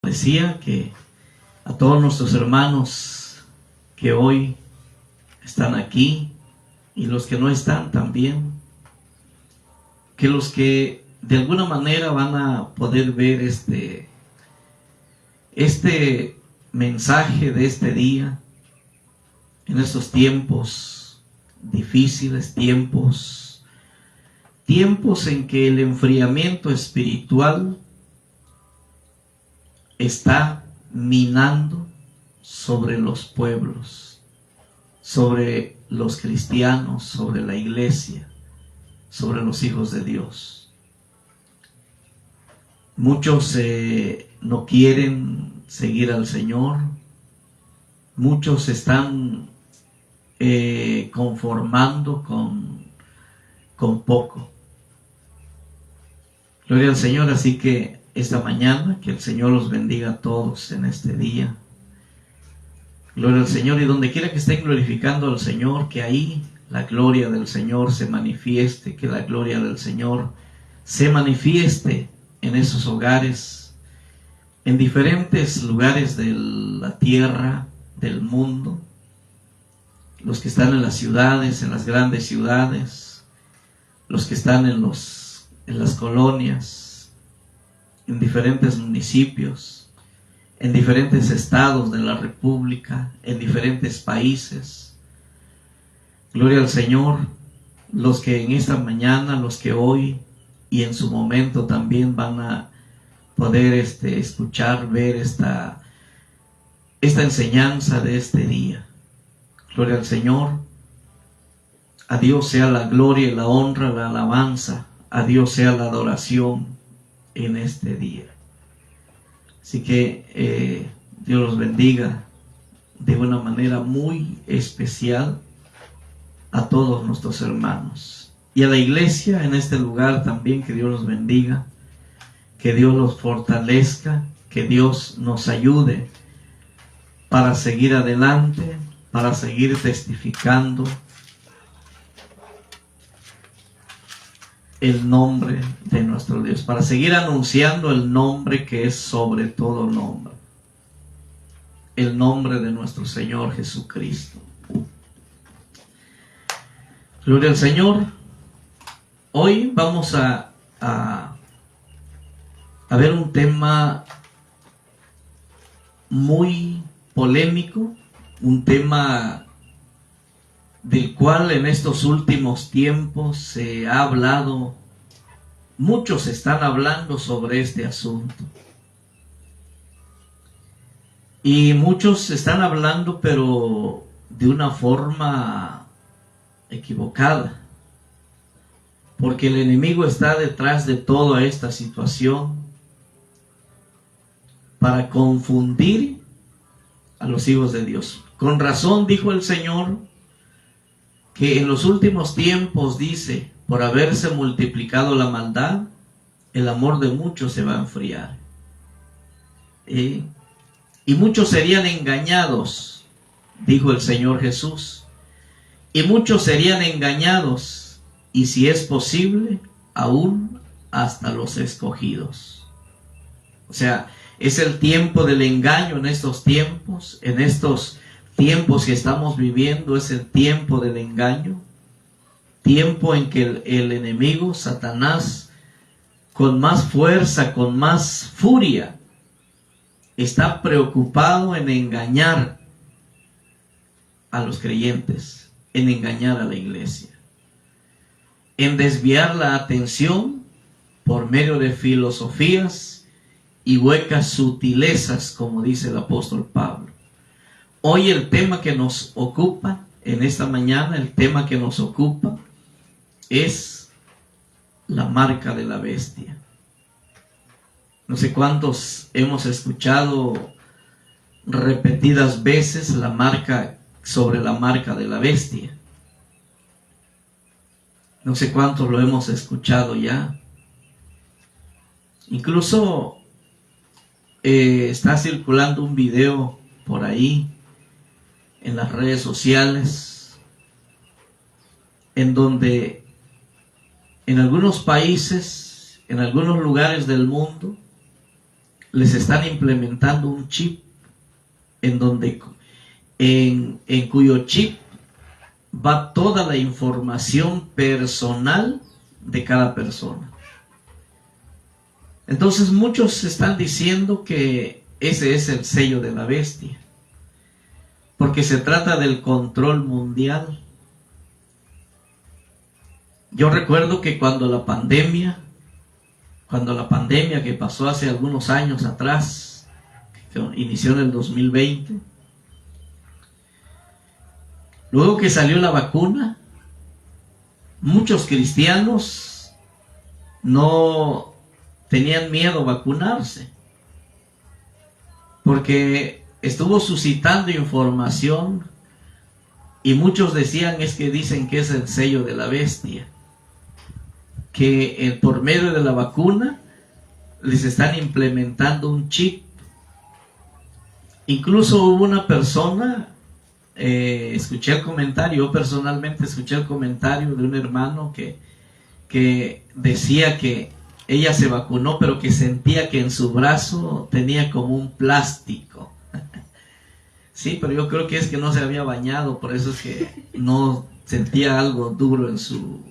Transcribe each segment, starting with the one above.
decía que a todos nuestros hermanos que hoy están aquí y los que no están también, que los que de alguna manera van a poder ver este mensaje de este día, en estos tiempos difíciles, tiempos en que el enfriamiento espiritual está minando sobre los pueblos, sobre los cristianos, sobre la iglesia, sobre los hijos de Dios. Muchos no quieren seguir al Señor, muchos están conformando con poco. Gloria al Señor. Así que esta mañana, que el Señor los bendiga a todos en este día. Gloria al Señor. Y donde quiera que estén glorificando al Señor, que ahí la gloria del Señor se manifieste, que la gloria del Señor se manifieste en esos hogares, en diferentes lugares de la tierra, del mundo, los que están en las ciudades, en las grandes ciudades, los que están en las colonias, en diferentes municipios, en diferentes estados de la República, en diferentes países. Gloria al Señor. Los que en esta mañana, los que hoy y en su momento también van a poder escuchar, ver esta enseñanza de este día. Gloria al Señor. A Dios sea la gloria y la honra, la alabanza. A Dios sea la adoración en este día. Así que Dios los bendiga de una manera muy especial a todos nuestros hermanos. Y a la iglesia en este lugar también, que Dios los bendiga, que Dios los fortalezca, que Dios nos ayude para seguir adelante, para seguir testificando el nombre de nuestro Dios, para seguir anunciando el nombre que es sobre todo nombre, el nombre de nuestro Señor Jesucristo. Gloria al Señor. Hoy vamos a ver un tema muy polémico, un tema del cual en estos últimos tiempos se ha hablado, muchos están hablando sobre este asunto. Y muchos están hablando, pero de una forma equivocada, porque el enemigo está detrás de toda esta situación para confundir a los hijos de Dios. Con razón dijo el Señor que en los últimos tiempos, dice, por haberse multiplicado la maldad, el amor de muchos se va a enfriar. Y muchos serían engañados, dijo el Señor Jesús. Y muchos serían engañados, y si es posible, aún hasta los escogidos. O sea, es el tiempo del engaño en estos tiempos que estamos viviendo, es el tiempo del engaño, tiempo en que el enemigo, Satanás, con más fuerza, con más furia, está preocupado en engañar a los creyentes, en engañar a la iglesia, en desviar la atención por medio de filosofías y huecas sutilezas, como dice el apóstol Pablo. Hoy el tema que nos ocupa, en esta mañana, el tema que nos ocupa es la marca de la bestia. No sé cuántos hemos escuchado repetidas veces sobre la marca de la bestia. No sé cuántos lo hemos escuchado ya. Incluso está circulando un video por ahí en las redes sociales, en donde en algunos países, en algunos lugares del mundo, les están implementando un chip en donde en cuyo chip va toda la información personal de cada persona. Entonces muchos están diciendo que ese es el sello de la bestia, porque se trata del control mundial. Yo recuerdo que cuando la pandemia que pasó hace algunos años atrás, que inició en el 2020, luego que salió la vacuna, muchos cristianos no tenían miedo a vacunarse, porque estuvo suscitando información y muchos dicen que es el sello de la bestia, que por medio de la vacuna les están implementando un chip. Incluso hubo una persona, escuché el comentario, yo personalmente escuché el comentario de un hermano que decía que ella se vacunó, pero que sentía que en su brazo tenía como un plástico. Sí, pero yo creo que es que no se había bañado, por eso es que no sentía algo duro en su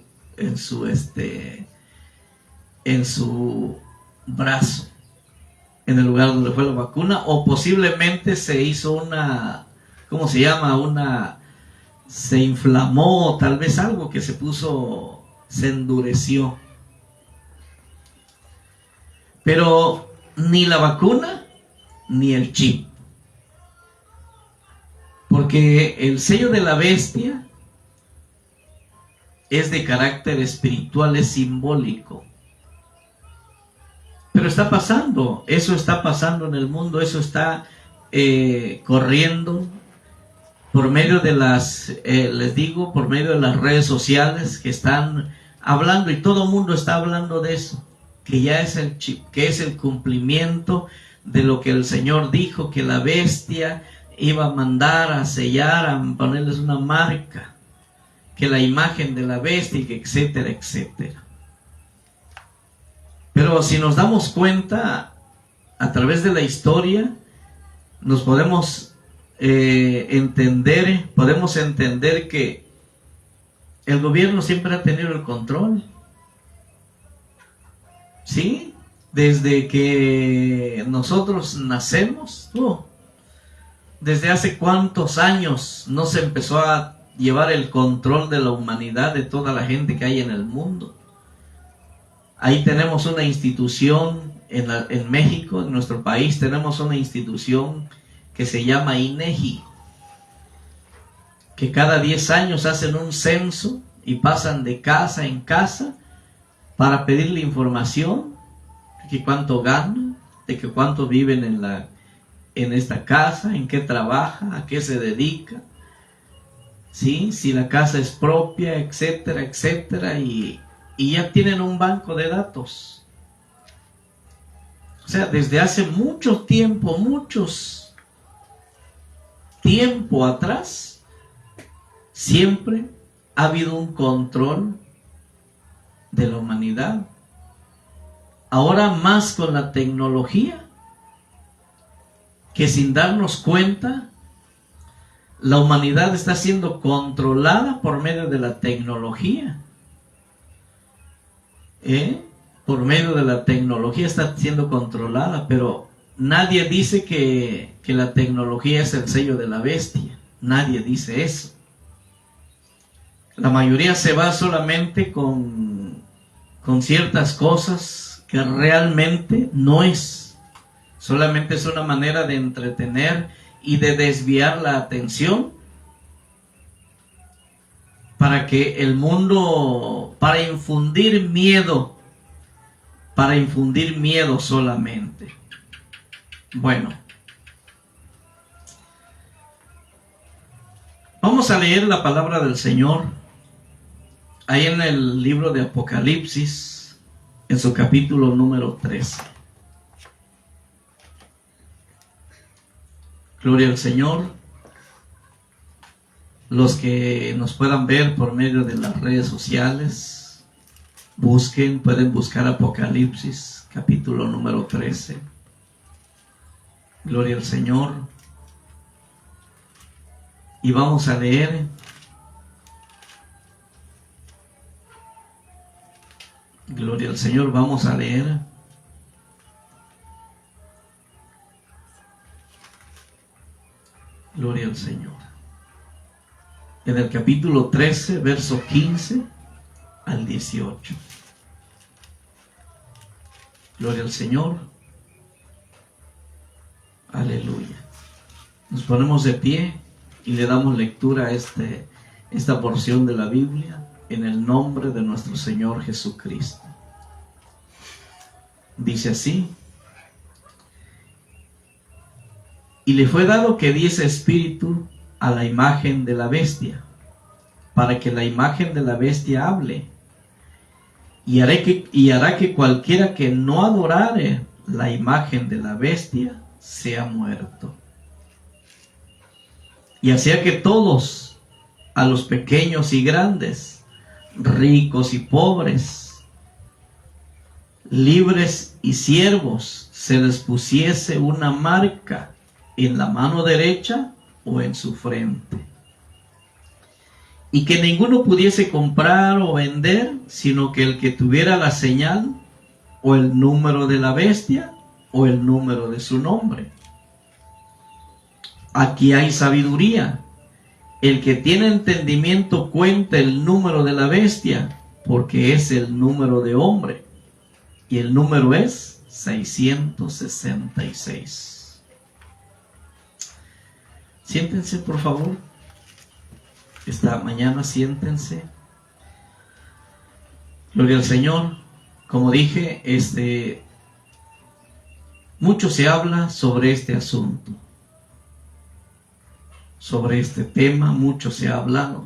brazo, en el lugar donde fue la vacuna, o posiblemente se hizo una, ¿cómo se llama? Se inflamó, tal vez algo que se endureció. Pero ni la vacuna ni el chip, porque el sello de la bestia es de carácter espiritual, es simbólico. Pero está pasando, eso está pasando en el mundo, eso está corriendo por medio de por medio de las redes sociales que están hablando, y todo el mundo está hablando de eso, que ya es el chip, que es el cumplimiento de lo que el Señor dijo, que la bestia iba a mandar a sellar, a ponerles una marca, que la imagen de la bestia, etcétera, etcétera. Pero si nos damos cuenta, a través de la historia, nos podemos entender que el gobierno siempre ha tenido el control. ¿Sí? Desde que nosotros nacemos, desde hace cuántos años no se empezó a llevar el control de la humanidad, de toda la gente que hay en el mundo. Ahí tenemos una institución en México, en nuestro país, tenemos una institución que se llama INEGI, que cada 10 años hacen un censo y pasan de casa en casa para pedirle información de que cuánto ganan, de que cuánto viven en esta casa, en qué trabaja, a qué se dedica, ¿sí? Si la casa es propia, etcétera, etcétera, y ya tienen un banco de datos. O sea, desde hace mucho tiempo atrás, siempre ha habido un control de la humanidad. Ahora más con la tecnología, que sin darnos cuenta, la humanidad está siendo controlada por medio de la tecnología. Por medio de la tecnología está siendo controlada, pero nadie dice que la tecnología es el sello de la bestia. Nadie dice eso. La mayoría se va solamente con ciertas cosas que realmente no es. Solamente es una manera de entretener y de desviar la atención para que el mundo, para infundir miedo solamente. Bueno, vamos a leer la palabra del Señor ahí en el libro de Apocalipsis, en su capítulo número 13. Gloria al Señor. Los que nos puedan ver por medio de las redes sociales, pueden buscar Apocalipsis, capítulo número 13. Gloria al Señor. Y vamos a leer gloria al Señor, vamos a leer gloria al Señor en el capítulo 13, verso 15 al 18. Gloria al Señor. Aleluya. Nos ponemos de pie y le damos lectura a esta porción de la Biblia en el nombre de nuestro Señor Jesucristo. Dice así: y le fue dado que diese espíritu a la imagen de la bestia, para que la imagen de la bestia hable, y hará que cualquiera que no adorare la imagen de la bestia sea muerto. Y hacía que todos, a los pequeños y grandes, ricos y pobres, libres y siervos, se les pusiese una marca en la mano derecha o en su frente, y que ninguno pudiese comprar o vender, sino que el que tuviera la señal o el número de la bestia o el número de su nombre. Aquí hay sabiduría. El que tiene entendimiento cuenta el número de la bestia, porque es el número de hombre, y el número es 666. Siéntense, por favor. Esta mañana siéntense. Gloria al Señor. Como dije, mucho se habla sobre este asunto. Sobre este tema mucho se ha hablado.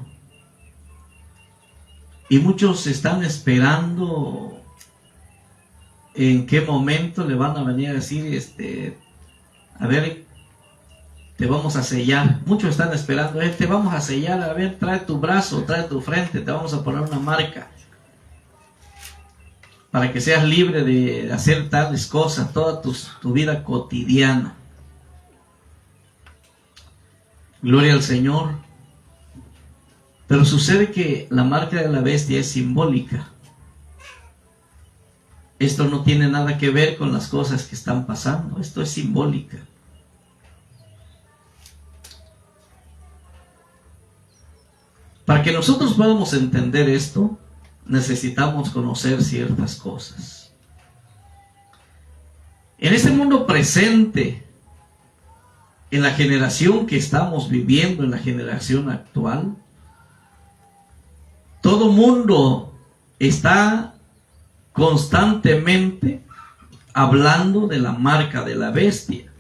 Y muchos están esperando en qué momento le van a venir a decir, a ver, te vamos a sellar. Muchos están esperando, te vamos a sellar, a ver, trae tu brazo, trae tu frente, te vamos a poner una marca para que seas libre de hacer tales cosas toda tu vida cotidiana. Gloria al Señor. Pero sucede que la marca de la bestia es simbólica. Esto no tiene nada que ver con las cosas que están pasando. Esto es simbólica. Para que nosotros podamos entender esto, necesitamos conocer ciertas cosas. En este mundo presente, en la generación que estamos viviendo, en la generación actual, todo mundo está constantemente hablando de la marca de la bestia.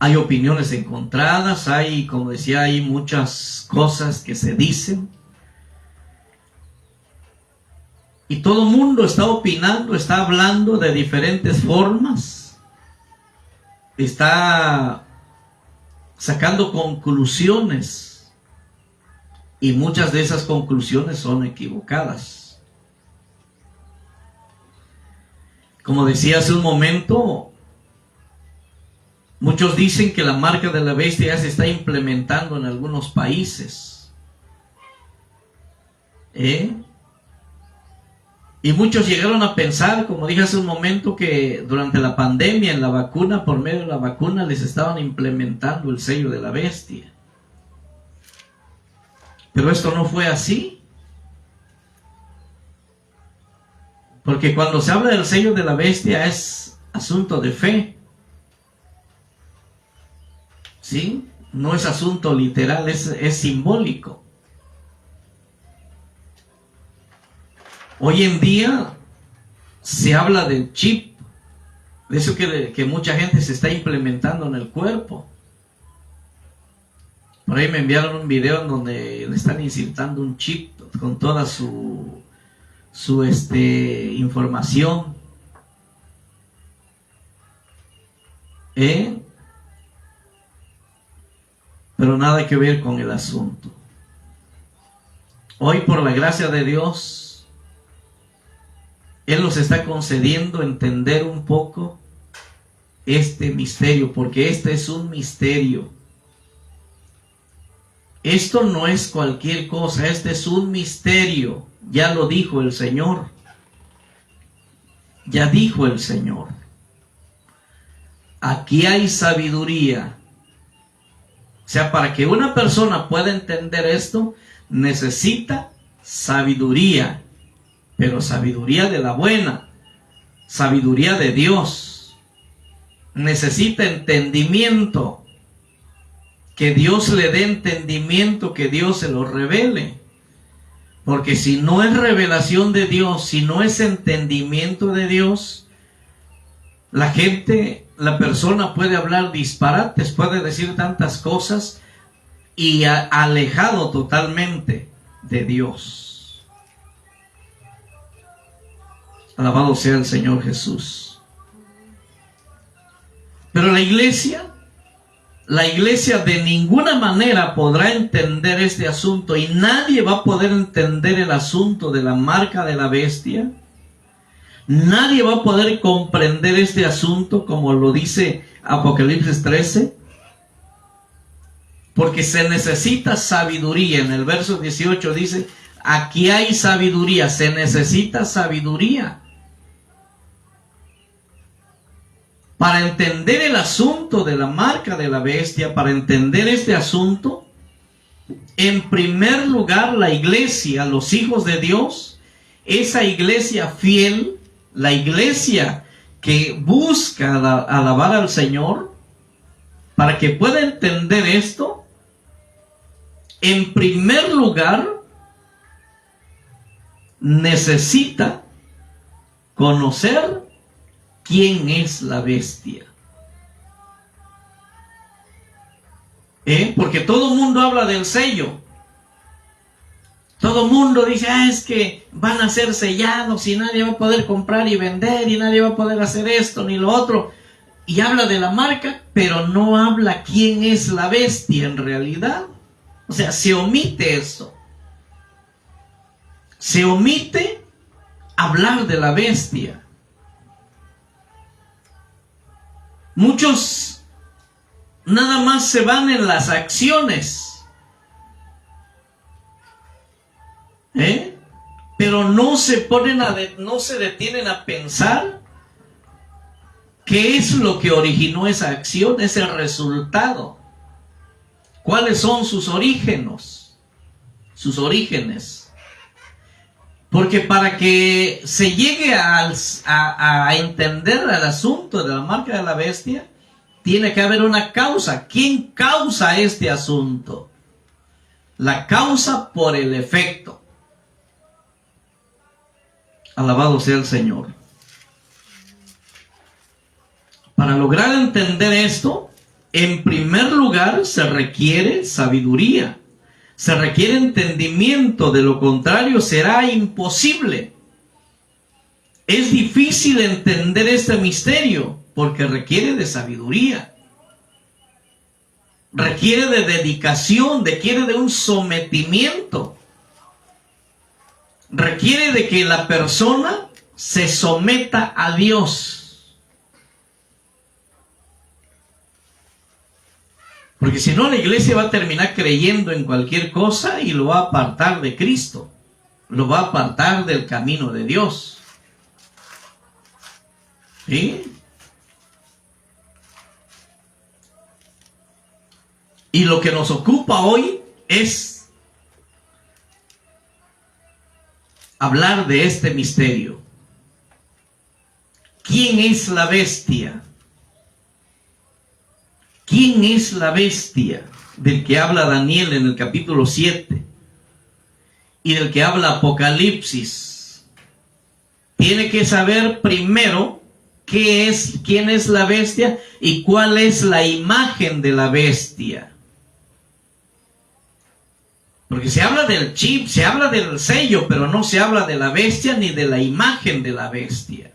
Hay opiniones encontradas, hay, como decía, hay muchas cosas que se dicen. Y todo el mundo está opinando, está hablando de diferentes formas. Está sacando conclusiones. Y muchas de esas conclusiones son equivocadas. Como decía hace un momento, muchos dicen que la marca de la bestia ya se está implementando en algunos países. Y muchos llegaron a pensar, como dije hace un momento, que durante la pandemia, en la vacuna, por medio de la vacuna, les estaban implementando el sello de la bestia. Pero esto no fue así. Porque cuando se habla del sello de la bestia es asunto de fe. ¿Sí? No es asunto literal, es simbólico. Hoy en día se habla del chip, de eso que mucha gente se está implementando en el cuerpo. Por ahí me enviaron un video en donde le están insertando un chip con toda su información. Pero nada que ver con el asunto. Hoy, por la gracia de Dios, Él nos está concediendo entender un poco este misterio, porque este es un misterio. Esto no es cualquier cosa, este es un misterio. Ya lo dijo el Señor. Ya dijo el Señor. Aquí hay sabiduría. O sea, para que una persona pueda entender esto, necesita sabiduría, pero sabiduría de la buena, sabiduría de Dios. Necesita entendimiento, que Dios le dé entendimiento, que Dios se lo revele. Porque si no es revelación de Dios, si no es entendimiento de Dios, la persona puede hablar disparates, puede decir tantas cosas y alejado totalmente de Dios. Alabado sea el Señor Jesús. Pero la iglesia de ninguna manera podrá entender este asunto, y nadie va a poder entender el asunto de la marca de la bestia. Nadie va a poder comprender este asunto como lo dice Apocalipsis 13, porque se necesita sabiduría. En el verso 18 dice, aquí hay sabiduría, se necesita sabiduría. Para entender el asunto de la marca de la bestia, para entender este asunto, en primer lugar la iglesia, los hijos de Dios, esa iglesia fiel, la iglesia que busca alabar al Señor, para que pueda entender esto, en primer lugar necesita conocer quién es la bestia. Porque todo el mundo habla del sello. Todo el mundo dice, es que van a ser sellados y nadie va a poder comprar y vender y nadie va a poder hacer esto ni lo otro. Y habla de la marca, pero no habla quién es la bestia en realidad. O sea, se omite eso. Se omite hablar de la bestia. Muchos nada más se van en las acciones. Pero no se detienen a pensar qué es lo que originó esa acción, ese resultado. ¿Cuáles son sus orígenes? Porque para que se llegue a entender el asunto de la marca de la bestia, tiene que haber una causa. ¿Quién causa este asunto? La causa por el efecto. Alabado sea el Señor. Para lograr entender esto, en primer lugar se requiere sabiduría. Se requiere entendimiento, de lo contrario será imposible. Es difícil entender este misterio porque requiere de sabiduría. Requiere de dedicación, requiere de un sometimiento. Requiere de que la persona se someta a Dios. Porque si no, la iglesia va a terminar creyendo en cualquier cosa y lo va a apartar de Cristo. Lo va a apartar del camino de Dios. ¿Sí? Y lo que nos ocupa hoy es hablar de este misterio. ¿Quién es la bestia? ¿Quién es la bestia del que habla Daniel en el capítulo 7 y del que habla Apocalipsis? Tiene que saber primero quién es la bestia y cuál es la imagen de la bestia. Porque se habla del chip, se habla del sello, pero no se habla de la bestia ni de la imagen de la bestia.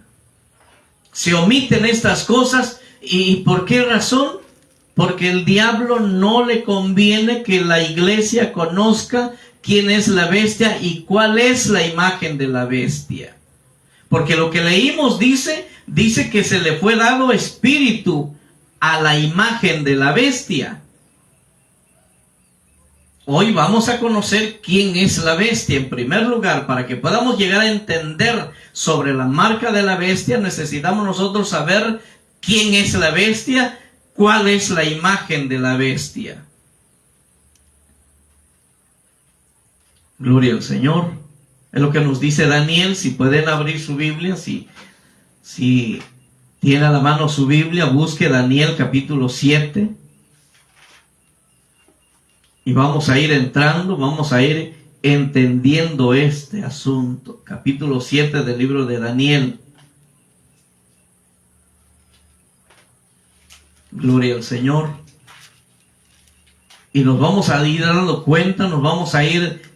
Se omiten estas cosas. ¿Y por qué razón? Porque el diablo no le conviene que la iglesia conozca quién es la bestia y cuál es la imagen de la bestia. Porque lo que leímos dice, dice que se le fue dado espíritu a la imagen de la bestia. Hoy vamos a conocer quién es la bestia. En primer lugar, para que podamos llegar a entender sobre la marca de la bestia, necesitamos nosotros saber quién es la bestia, cuál es la imagen de la bestia. Gloria al Señor. Es lo que nos dice Daniel. Si pueden abrir su Biblia, si tiene a la mano su Biblia, busque Daniel capítulo 7. Y vamos a ir entrando, vamos a ir entendiendo este asunto. Capítulo 7 del libro de Daniel. Gloria al Señor. Y nos vamos a ir dando cuenta,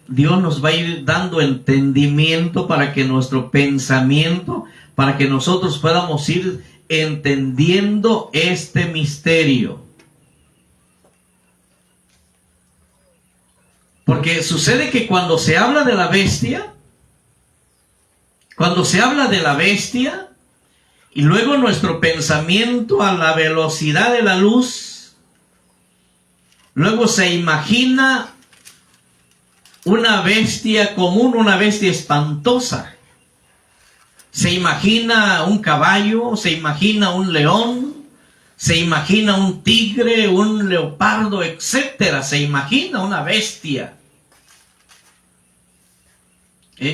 Dios nos va a ir dando entendimiento para que nuestro pensamiento, para que nosotros podamos ir entendiendo este misterio. Porque sucede que cuando se habla de la bestia, y luego nuestro pensamiento a la velocidad de la luz, luego se imagina una bestia común, una bestia espantosa. Se imagina un caballo, se imagina un león, se imagina un tigre, un leopardo, etcétera. Se imagina una bestia.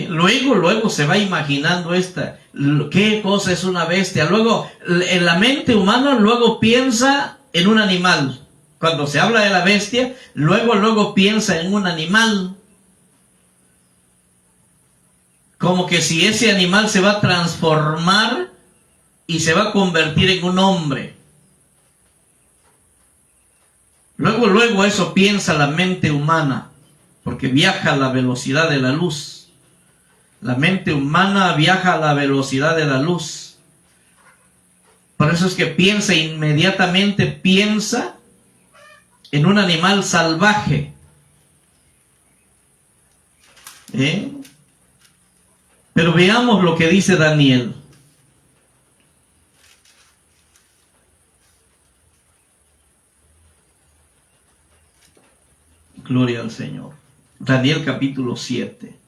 Luego se va imaginando qué cosa es una bestia. Luego, en la mente humana, luego piensa en un animal. Cuando se habla de la bestia, luego piensa en un animal. Como que si ese animal se va a transformar y se va a convertir en un hombre. Luego eso piensa la mente humana, porque viaja a la velocidad de la luz. La mente humana viaja a la velocidad de la luz. Por eso es que inmediatamente piensa en un animal salvaje. Pero veamos lo que dice Daniel. Gloria al Señor. Daniel capítulo 7.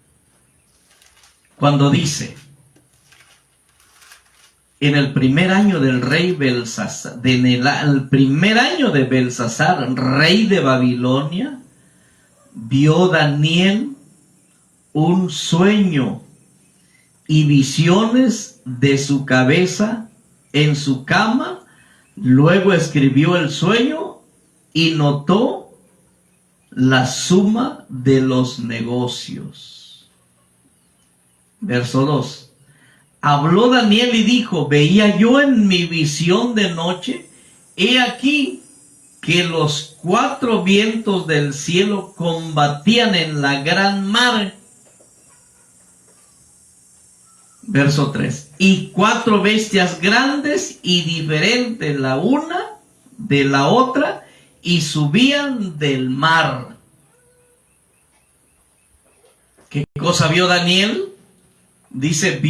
Cuando dice: en el primer año del rey Belsasar, el primer año de Belsasar, rey de Babilonia, vio Daniel un sueño y visiones de su cabeza en su cama. Luego escribió el sueño y notó la suma de los negocios. Verso 2. Habló Daniel y dijo: veía yo en mi visión de noche, he aquí que los 4 vientos del cielo combatían en la gran mar. Verso 3. Y 4 bestias grandes y diferentes la una de la otra, y subían del mar. ¿Qué cosa vio Daniel? Dice,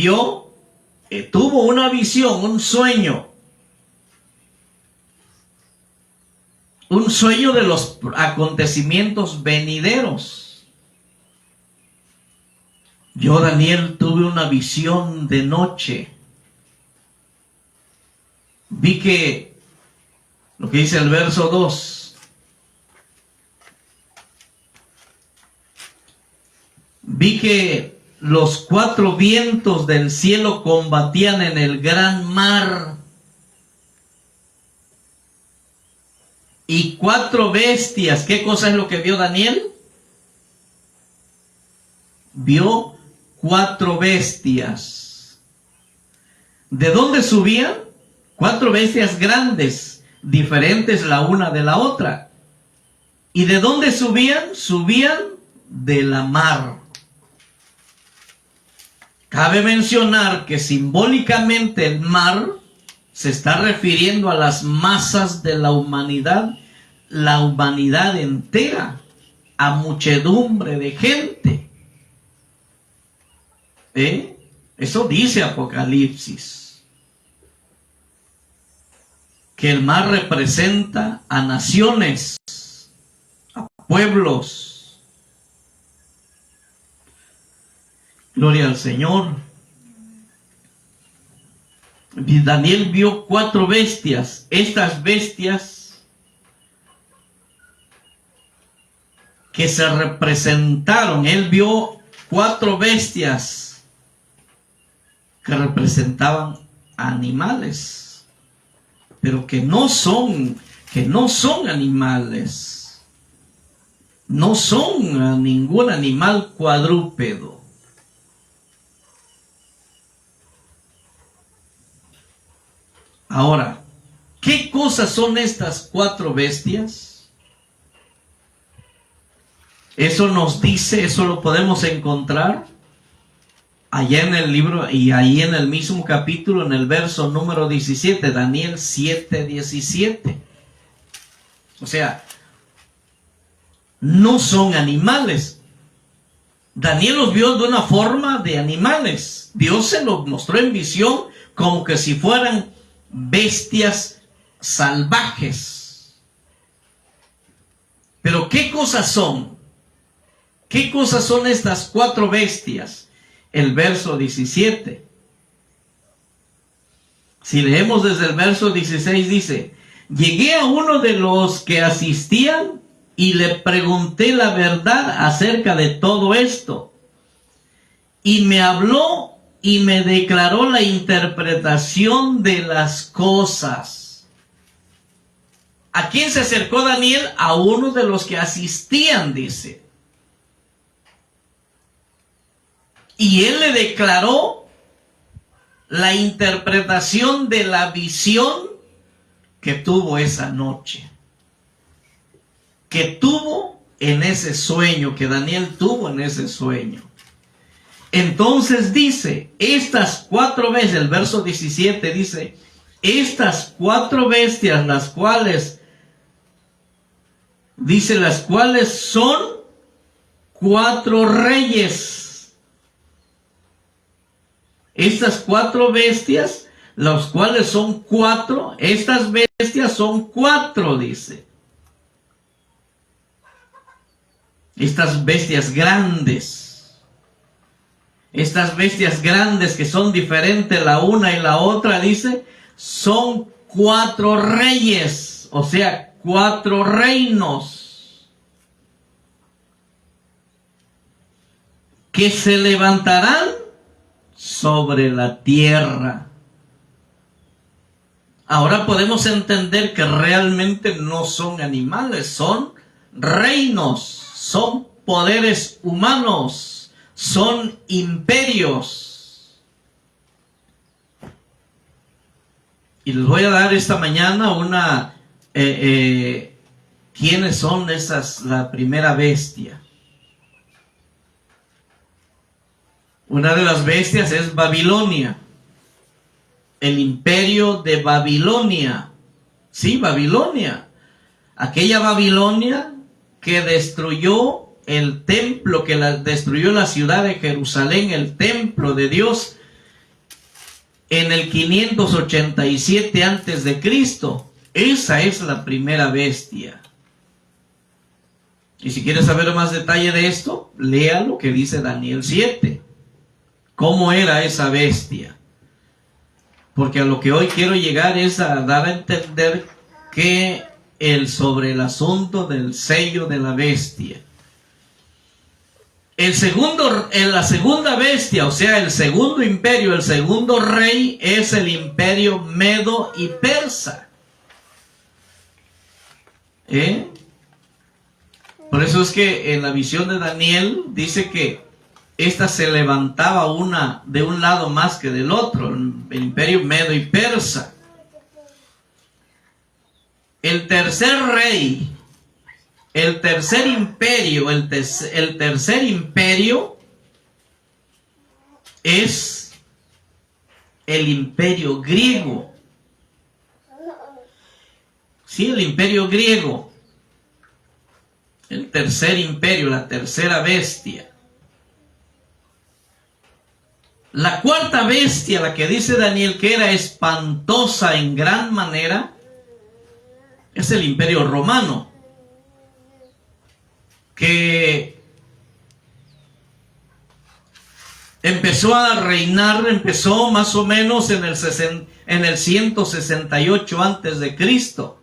tuvo una visión, un sueño de los acontecimientos venideros. Yo, Daniel, tuve una visión de noche. Vi que, lo que dice el verso 2, vi que los 4 vientos del cielo combatían en el gran mar. Y 4 bestias. ¿Qué cosa es lo que vio Daniel? Vio 4 bestias. ¿De dónde subían? 4 bestias grandes, diferentes la una de la otra. ¿Y de dónde subían? Subían de la mar. Cabe mencionar que simbólicamente el mar se está refiriendo a las masas de la humanidad entera, a muchedumbre de gente. Eso dice Apocalipsis. que el mar representa a naciones, a pueblos. Gloria al Señor. Daniel vio 4 bestias. Estas bestias que se representaron, él vio 4 bestias que representaban animales, pero que no son animales, no son ningún animal cuadrúpedo. Ahora, ¿qué cosas son estas 4 bestias? Eso nos dice, eso lo podemos encontrar allá en el libro y ahí en el mismo capítulo, en el verso número 17, Daniel 7:17. O sea, no son animales. Daniel los vio de una forma de animales. Dios se los mostró en visión como que si fueran bestias salvajes. Pero ¿qué cosas son? ¿Qué cosas son estas 4 bestias? El verso 17. Si leemos desde el verso 16 dice: llegué a uno de los que asistían y le pregunté la verdad acerca de todo esto. Y me habló y me declaró la interpretación de las cosas. ¿A quién se acercó Daniel? A uno de los que asistían, dice. Y él le declaró la interpretación de la visión que tuvo esa noche. Que tuvo en ese sueño, que Daniel tuvo en ese sueño. Entonces dice, estas 4 bestias, el verso 17 dice, estas 4 bestias, las cuales, dice, las cuales son 4 reyes. Estas 4 bestias, las cuales son 4, estas bestias son 4, dice. Estas bestias grandes. Estas bestias grandes que son diferentes la una y la otra, dice, son 4 reyes, o sea, 4 reinos que se levantarán sobre la tierra. Ahora podemos entender que realmente no son animales, son reinos, son poderes humanos. Son imperios. Y les voy a dar esta mañana una... ¿quiénes son esas? La primera bestia. Una de las bestias es Babilonia. El imperio de Babilonia. Sí, Babilonia. Aquella Babilonia que destruyó el templo, que destruyó la ciudad de Jerusalén, el templo de Dios, en el 587 antes de Cristo. Esa es la primera bestia. Y si quieres saber más detalle de esto, lea lo que dice Daniel 7. ¿Cómo era esa bestia? Porque a lo que hoy quiero llegar es a dar a entender que sobre el asunto del sello de la bestia. La segunda bestia, o sea, el segundo imperio, el segundo rey, es el imperio medo y persa. Por eso es que en la visión de Daniel dice que esta se levantaba una de un lado más que del otro, el imperio medo y persa. El tercer rey, el tercer imperio, el tercer imperio es el imperio griego. Sí, el imperio griego. El tercer imperio, la tercera bestia. La cuarta bestia, la que dice Daniel que era espantosa en gran manera, es el Imperio Romano, que empezó a reinar, empezó más o menos en el 168 antes de Cristo,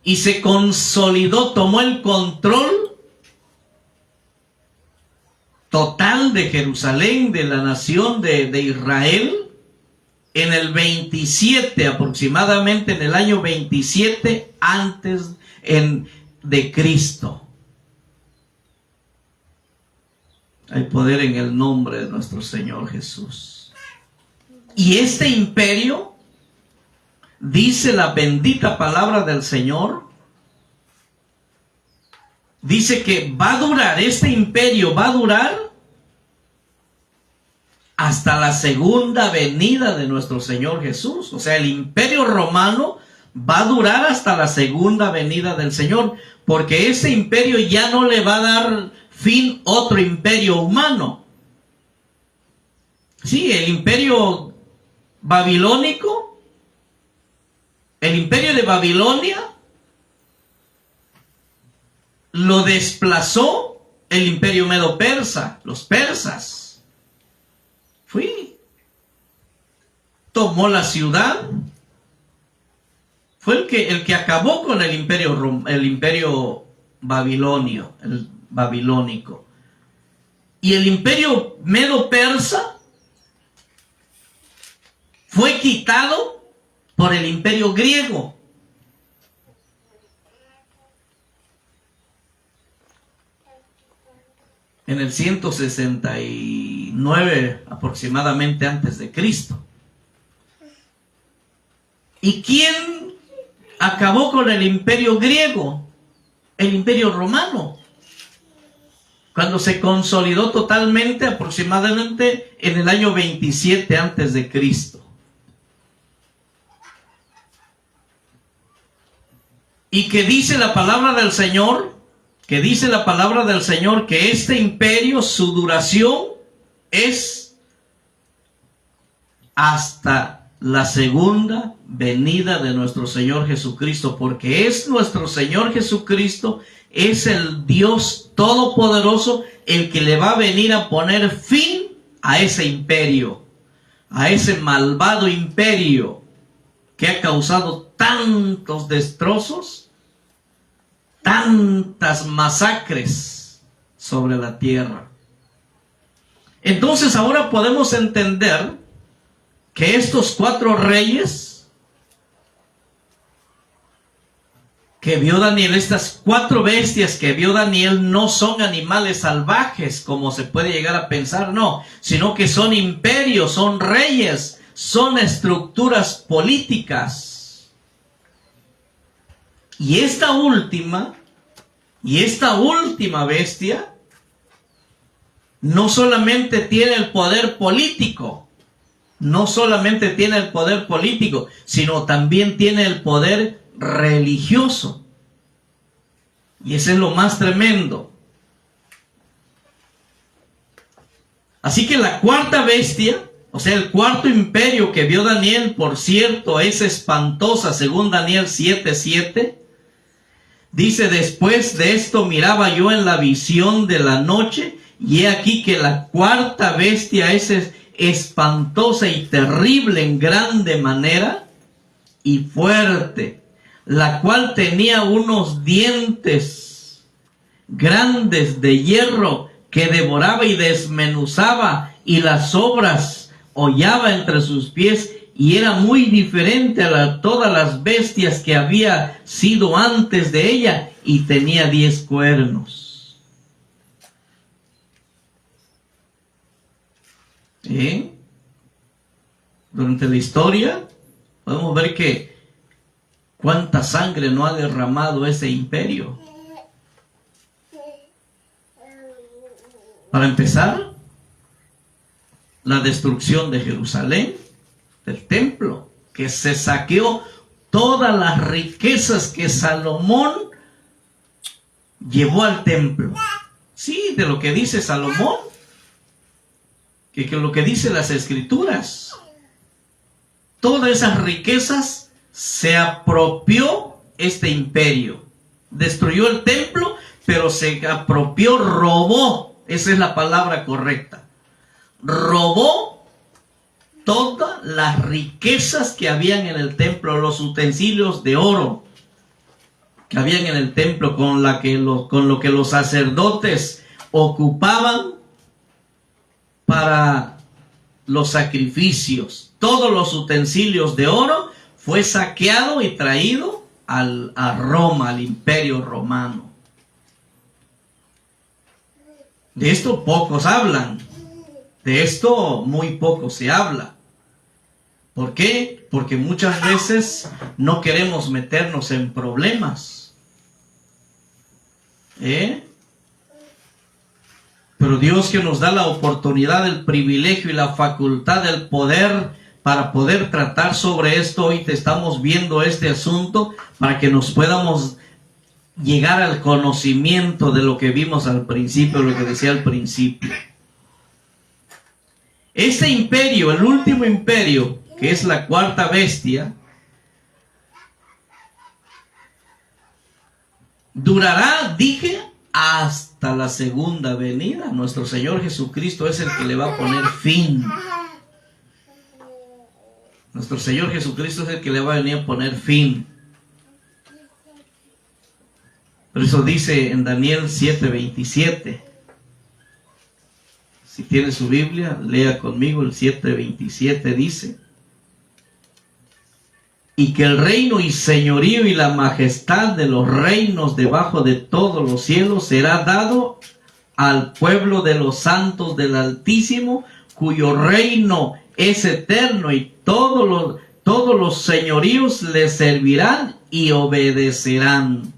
y se consolidó, tomó el control total de Jerusalén, de la nación de Israel, en el 27, aproximadamente en el año 27 antes de Cristo. Hay poder en el nombre de nuestro Señor Jesús. Y este imperio, dice la bendita palabra del Señor, dice que va a durar, este imperio va a durar hasta la segunda venida de nuestro Señor Jesús. O sea, el Imperio Romano va a durar hasta la segunda venida del Señor, porque ese imperio ya no le va a dar fin otro imperio humano. Sí, el imperio babilónico, el imperio de Babilonia, lo desplazó el imperio medo-persa, los persas. Tomó la ciudad, fue el que acabó con el imperio babilonio, el babilónico. Y el imperio medo-persa fue quitado por el imperio griego. En el 169 aproximadamente antes de Cristo. ¿Y quién acabó con el imperio griego? El imperio romano. Cuando se consolidó totalmente aproximadamente en el año 27 antes de Cristo. Y que dice la palabra del Señor, que este imperio, su duración es hasta la segunda venida de nuestro Señor Jesucristo, porque es nuestro Señor Jesucristo, es el Dios Todopoderoso, el que le va a venir a poner fin a ese imperio, a ese malvado imperio que ha causado tantos destrozos, tantas masacres sobre la tierra. Entonces ahora podemos entender que estos 4 reyes que vio Daniel, estas 4 bestias que vio Daniel, no son animales salvajes como se puede llegar a pensar, no, sino que son imperios, son reyes, son estructuras políticas. Y esta última bestia no solamente tiene el poder político, sino también tiene el poder religioso. Y ese es lo más tremendo. Así que la 4ª bestia, o sea, el 4º imperio que vio Daniel, por cierto, es espantosa, según Daniel 7:7. Dice: después de esto miraba yo en la visión de la noche, y he aquí que la 4ª bestia es espantosa y terrible en grande manera y fuerte, la cual tenía unos dientes grandes de hierro que devoraba y desmenuzaba, y las sobras hollaba entre sus pies, y era muy diferente a todas las bestias que había sido antes de ella, y tenía 10 cuernos. Durante la historia podemos ver que cuánta sangre no ha derramado ese imperio. Para empezar, la destrucción de Jerusalén, del templo, que se saqueó todas las riquezas que Salomón llevó al templo. Sí, de lo que dice Salomón, que lo que dice las Escrituras. Todas esas riquezas se apropió este imperio. Destruyó el templo, pero se apropió, robó. Esa es la palabra correcta. Robó todas las riquezas que habían en el templo, los utensilios de oro que habían en el templo, con lo que los sacerdotes ocupaban para los sacrificios. Todos los utensilios de oro fue saqueado y traído a Roma, al imperio romano. De esto pocos hablan. De esto muy poco se habla. ¿Por qué? Porque muchas veces no queremos meternos en problemas. Pero Dios, que nos da la oportunidad, el privilegio y la facultad, el poder para poder tratar sobre esto, hoy te estamos viendo este asunto para que nos podamos llegar al conocimiento de lo que vimos al principio, lo que decía al principio. Este imperio, el último imperio, que es la cuarta bestia, durará, dije, hasta la segunda venida. Nuestro Señor Jesucristo es el que le va a poner fin. Nuestro Señor Jesucristo es el que le va a venir a poner fin. Por eso dice en Daniel 7:27. Si tiene su Biblia, lea conmigo el 7:27, dice: y que el reino y señorío y la majestad de los reinos debajo de todos los cielos será dado al pueblo de los santos del Altísimo, cuyo reino es eterno, y todos los señoríos le servirán y obedecerán.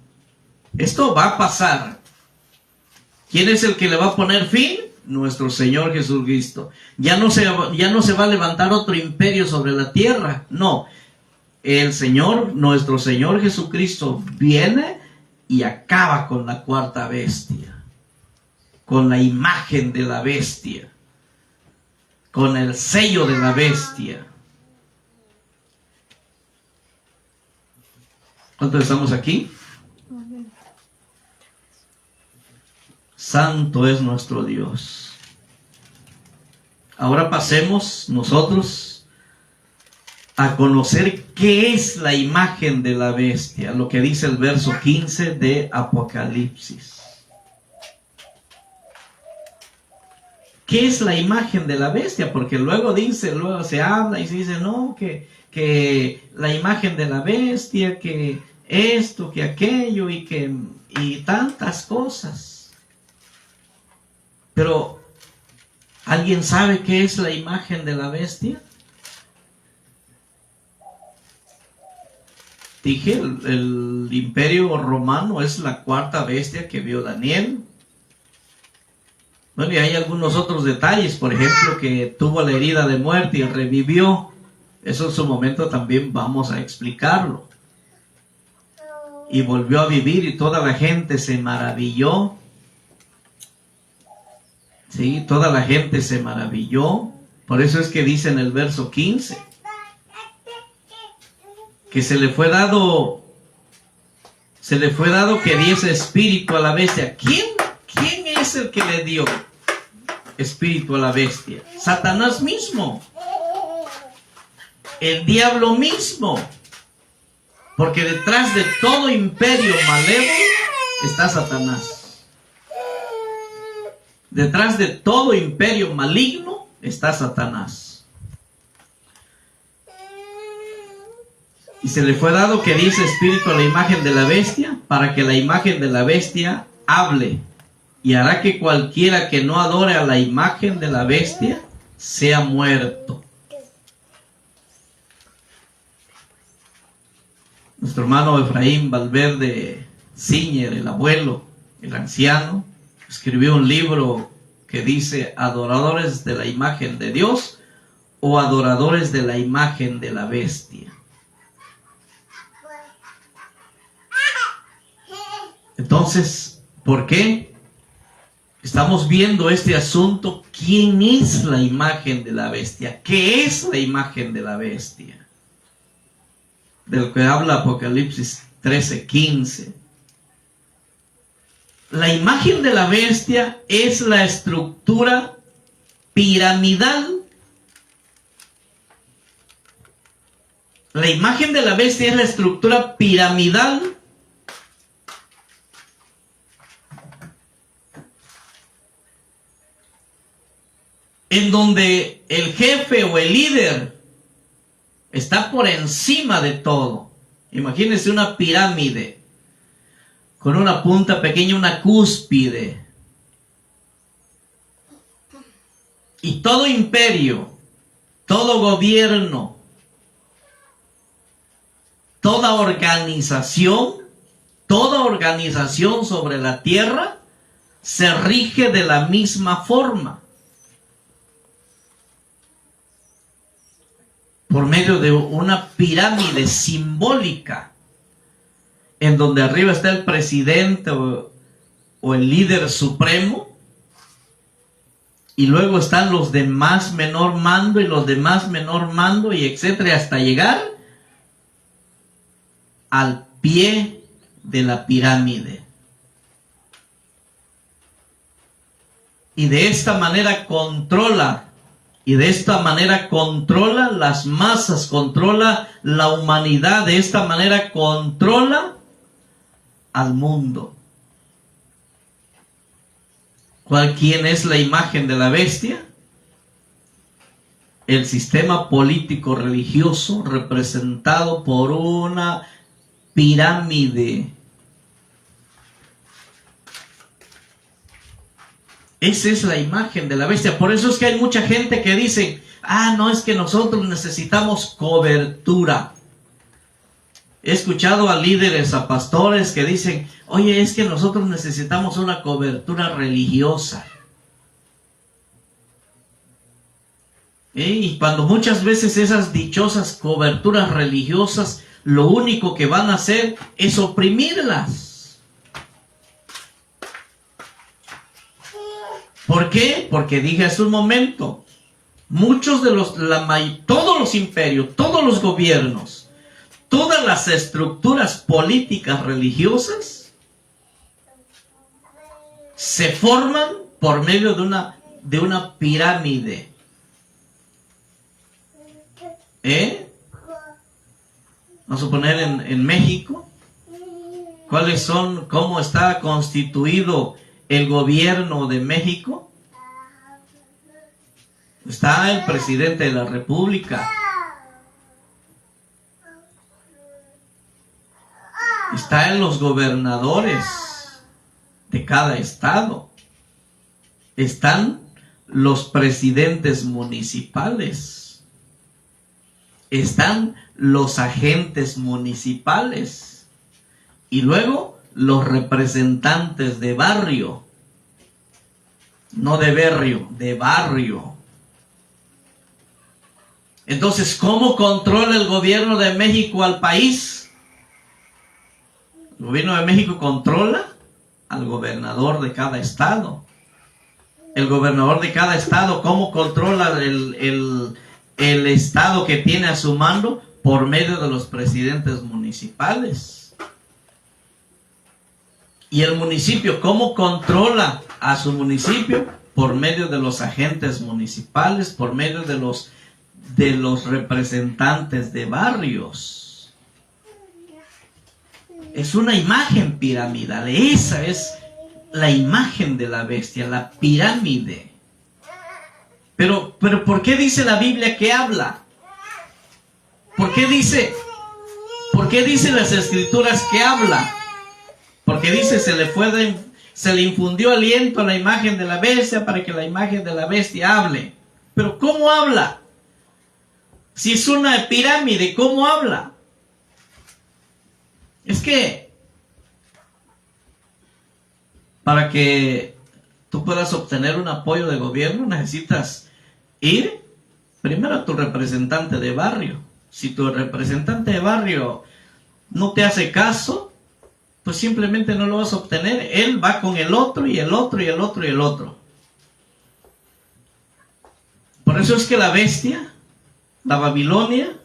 Esto va a pasar. ¿Quién es el que le va a poner fin? Nuestro Señor Jesucristo. Ya no se va a levantar otro imperio sobre la tierra. No. El Señor, nuestro Señor Jesucristo, viene y acaba con la cuarta bestia, con la imagen de la bestia, con el sello de la bestia. ¿Cuántos estamos aquí? Santo es nuestro Dios. Ahora pasemos nosotros a conocer qué es la imagen de la bestia, lo que dice el verso 15 de Apocalipsis. ¿Qué es la imagen de la bestia? Porque luego se habla y se dice, no, que la imagen de la bestia, que esto, que aquello, y tantas cosas. Pero, ¿alguien sabe qué es la imagen de la bestia? Dije, el imperio romano es la cuarta bestia que vio Daniel. Bueno, y hay algunos otros detalles, por ejemplo, que tuvo la herida de muerte y revivió. Eso en su momento también vamos a explicarlo. Y volvió a vivir y toda la gente se maravilló. Sí, toda la gente se maravilló. Por eso es que dice en el verso 15 que se le fue dado que diese espíritu a la bestia. ¿Quién es el que le dio espíritu a la bestia? Satanás mismo, el diablo mismo, porque detrás de todo imperio malévolo está Satanás. Detrás de todo imperio maligno está Satanás. Y se le fue dado que diese espíritu a la imagen de la bestia, para que la imagen de la bestia hable, y hará que cualquiera que no adore a la imagen de la bestia sea muerto. Nuestro hermano Efraín Valverde Siñer, el abuelo, el anciano, escribió un libro que dice Adoradores de la imagen de Dios o Adoradores de la imagen de la bestia. Entonces, ¿por qué estamos viendo este asunto? ¿Quién es la imagen de la bestia? ¿Qué es la imagen de la bestia? del que habla Apocalipsis 13:15. La imagen de la bestia es la estructura piramidal. La imagen de la bestia es la estructura piramidal en donde el jefe o el líder está por encima de todo. Imagínense una pirámide con una punta pequeña, una cúspide. Y todo imperio, todo gobierno, toda organización sobre la tierra se rige de la misma forma. Por medio de una pirámide simbólica, en donde arriba está el presidente o el líder supremo, y luego están los de más menor mando y los de más menor mando, y etcétera, hasta llegar al pie de la pirámide. Y de esta manera controla las masas, controla la humanidad, de esta manera controla al mundo. ¿Quién es la imagen de la bestia? El sistema político religioso representado por una pirámide. Esa es la imagen de la bestia. Por eso es que hay mucha gente que dice, no, es que nosotros necesitamos cobertura. He escuchado a líderes, a pastores que dicen, oye, es que nosotros necesitamos una cobertura religiosa. Y cuando muchas veces esas dichosas coberturas religiosas, lo único que van a hacer es oprimirlas. ¿Por qué? Porque dije hace un momento, todos los imperios, todos los gobiernos, todas las estructuras políticas religiosas se forman por medio de una pirámide. Vamos a poner en México, cómo está constituido el gobierno de México. Está el presidente de la República. Están los gobernadores de cada estado. Están los presidentes municipales. Están los agentes municipales. Y luego los representantes de barrio. No de barrio, de barrio. Entonces, ¿cómo controla el gobierno de México al país? El gobierno de México controla al gobernador de cada estado. El gobernador de cada estado, ¿cómo controla el estado que tiene a su mando? Por medio de los presidentes municipales. Y el municipio, ¿cómo controla a su municipio? Por medio de los agentes municipales, por medio de los representantes de barrios. Es una imagen piramidal. Esa es la imagen de la bestia, la pirámide. Pero ¿por qué dice la Biblia que habla? ¿Por qué dice las Escrituras que habla? Porque dice, se le infundió aliento a la imagen de la bestia para que la imagen de la bestia hable. Pero ¿cómo habla? Si es una pirámide, ¿cómo habla? Es que para que tú puedas obtener un apoyo de gobierno, necesitas ir primero a tu representante de barrio. Si tu representante de barrio no te hace caso, pues simplemente no lo vas a obtener. Él va con el otro y el otro y el otro y el otro. Por eso es que la bestia, la Babilonia,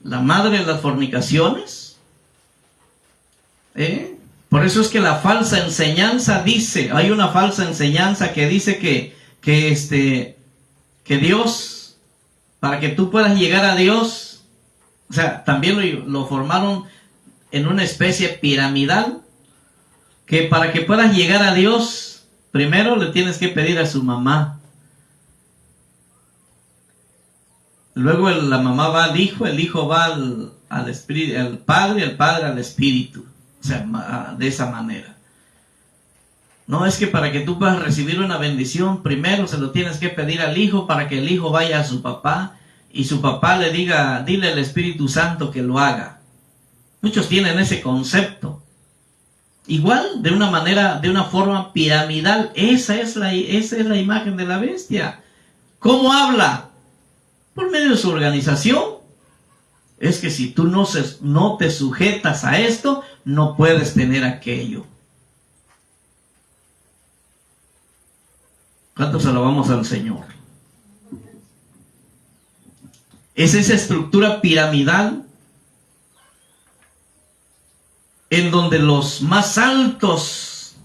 la madre de las fornicaciones. Por eso es que la falsa enseñanza dice, hay una falsa enseñanza que dice que Dios, para que tú puedas llegar a Dios, o sea, también lo formaron en una especie piramidal, que para que puedas llegar a Dios, primero le tienes que pedir a su mamá. Luego la mamá va al hijo, el hijo va al espíritu, el padre al espíritu. O sea, de esa manera. No es que para que tú puedas recibir una bendición, primero se lo tienes que pedir al hijo para que el hijo vaya a su papá y su papá le diga, dile al Espíritu Santo que lo haga. Muchos tienen ese concepto. Igual, de una manera, de una forma piramidal. Esa es la imagen de la bestia. ¿Cómo habla? Por medio de su organización. Es que si tú no te sujetas a esto, no puedes tener aquello. ¿Cuántos alabamos al Señor? Es esa estructura piramidal en donde los más altos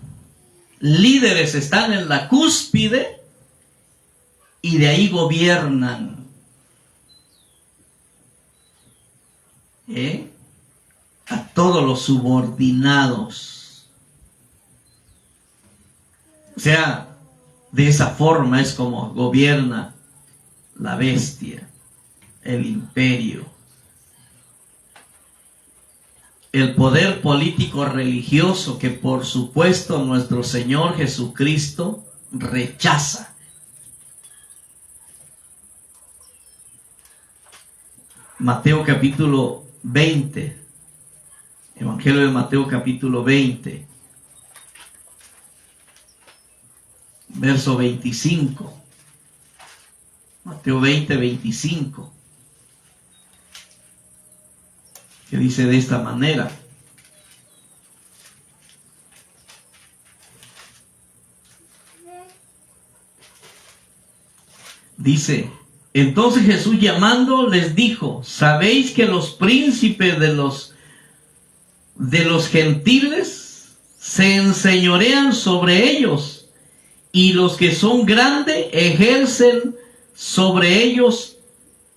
líderes están en la cúspide y de ahí gobiernan. A todos los subordinados. O sea, de esa forma es como gobierna la bestia, el imperio. El poder político religioso que por supuesto nuestro Señor Jesucristo rechaza. Mateo capítulo 20, Evangelio de Mateo capítulo 20, verso 25. Mateo 20, 25. Que dice de esta manera. Dice: entonces Jesús llamando les dijo, ¿sabéis que los príncipes de los gentiles se enseñorean sobre ellos, y los que son grandes ejercen sobre ellos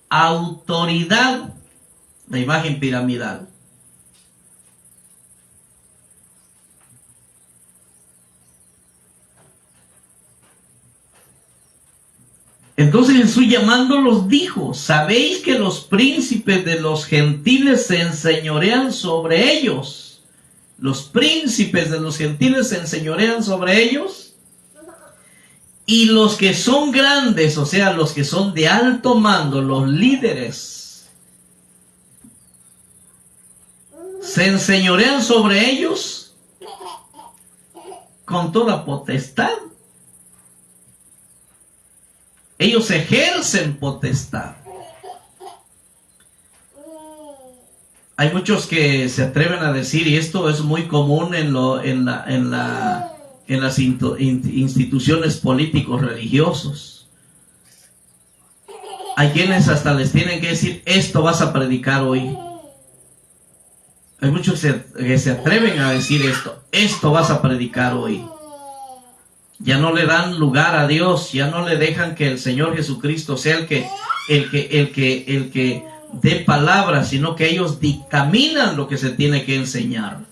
autoridad? La imagen piramidal. Entonces Jesús llamándolos dijo, ¿sabéis que los príncipes de los gentiles se enseñorean sobre ellos? Los príncipes de los gentiles se enseñorean sobre ellos. Y los que son grandes, o sea, los que son de alto mando, los líderes, se enseñorean sobre ellos con toda potestad. Ellos ejercen potestad. Hay muchos que se atreven a decir, y esto es muy común en las instituciones políticos religiosos. Hay quienes hasta les tienen que decir, esto vas a predicar hoy. Hay muchos que se atreven a decir esto vas a predicar hoy. Ya no le dan lugar a Dios, ya no le dejan que el Señor Jesucristo sea el que dé palabras, sino que ellos dictaminan lo que se tiene que enseñar.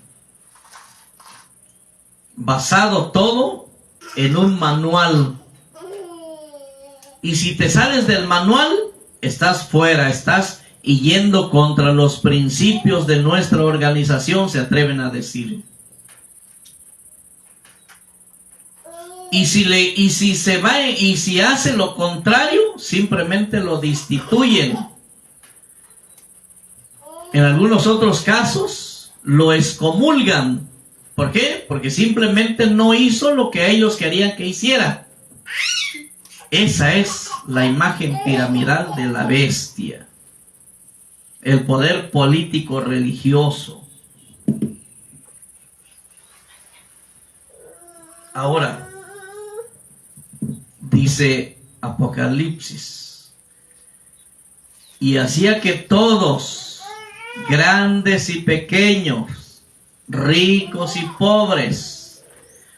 Basado todo en un manual. Y si te sales del manual, estás fuera, estás yendo contra los principios de nuestra organización, se atreven a decir. Y si hace lo contrario, simplemente lo destituyen. En algunos otros casos, lo excomulgan. ¿Por qué? Porque simplemente no hizo lo que ellos querían que hiciera. Esa es la imagen piramidal de la bestia. El poder político religioso. Ahora, dice Apocalipsis, y hacía que todos grandes y pequeños, ricos y pobres,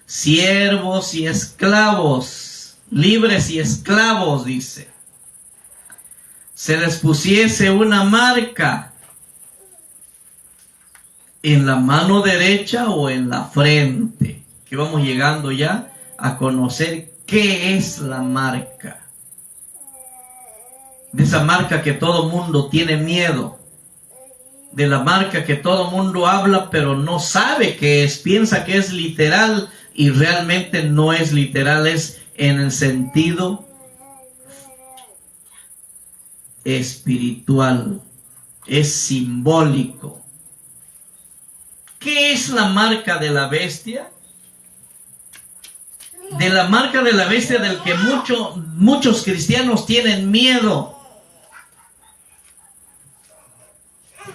siervos y esclavos, libres y esclavos, dice, se les pusiese una marca en la mano derecha o en la frente, que vamos llegando ya a conocer qué es la marca. De esa marca que todo mundo tiene miedo, de la marca que todo mundo habla pero no sabe qué es, piensa que es literal y realmente no es literal, es en el sentido espiritual, es simbólico. ¿Qué es la marca de la bestia? De la marca de la bestia del que muchos cristianos tienen miedo.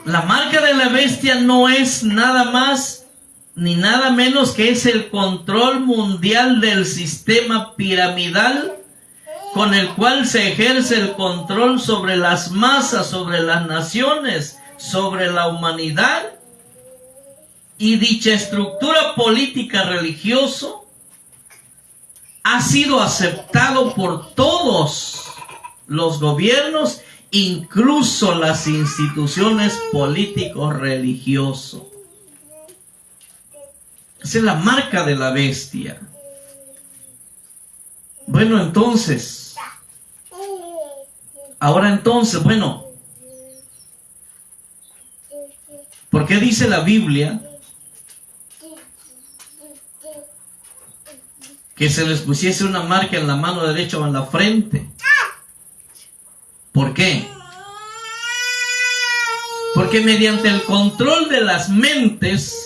La marca de la bestia no es nada más ni nada menos que es el control mundial del sistema piramidal con el cual se ejerce el control sobre las masas, sobre las naciones, sobre la humanidad. Y dicha estructura política religiosa ha sido aceptado por todos los gobiernos, incluso las instituciones políticos religiosos. Esa es la marca de la bestia. Bueno, entonces, ¿por qué dice la Biblia que se les pusiese una marca en la mano derecha o en la frente? ¿Por qué? Porque mediante el control de las mentes,